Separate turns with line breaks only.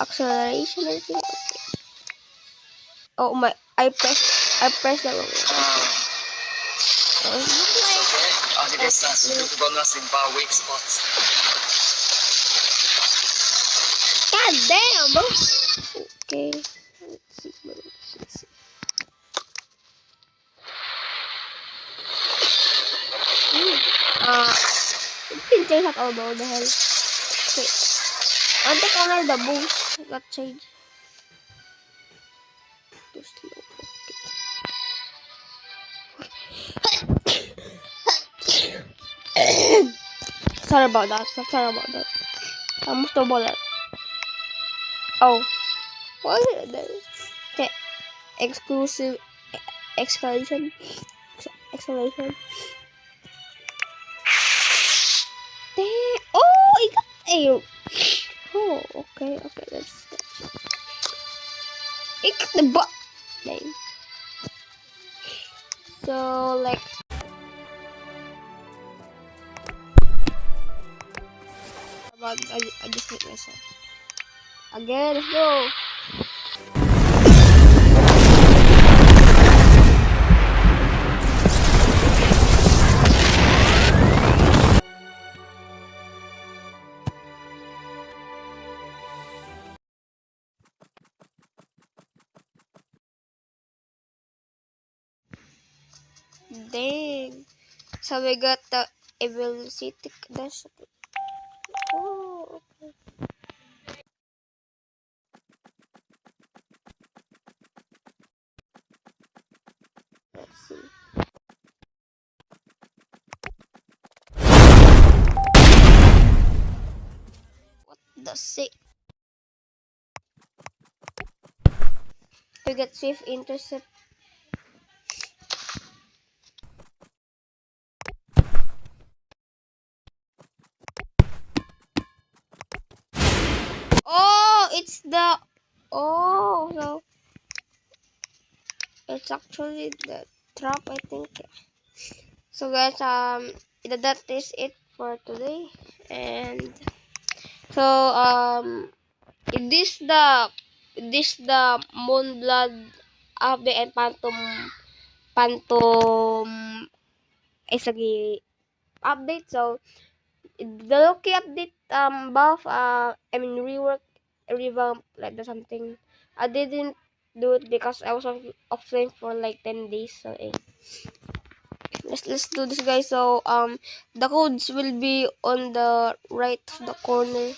acceleration, I think. Okay. Oh my, I pressed the wrong one. God damn, bro. Okay, let's see. It didn't change at all, bro. The hell. Okay, I want to corner the boost. That change. Too slow. Okay. Sorry about that. I must have bought that. Oh, what is it then? Okay, exclusive exclamation. Damn. Oh, I got a. Oh, okay, that's it. I got the butt. Name. So like. I just hit myself. Again, let's go. Dang. So we got the Evil City Dash. Oh, okay. Let's see. What the sick? We got Swift Intercept. Oh, it's the. Oh, so it's actually the trap, I think. So guys, that is it for today, and so this the Moonblood update and Phantom Isagi update. So the Loki update buff I mean revamp like that something. I didn't do it because I was offline for like 10 days. So let's do this, guys. So the codes will be on the right of the corner.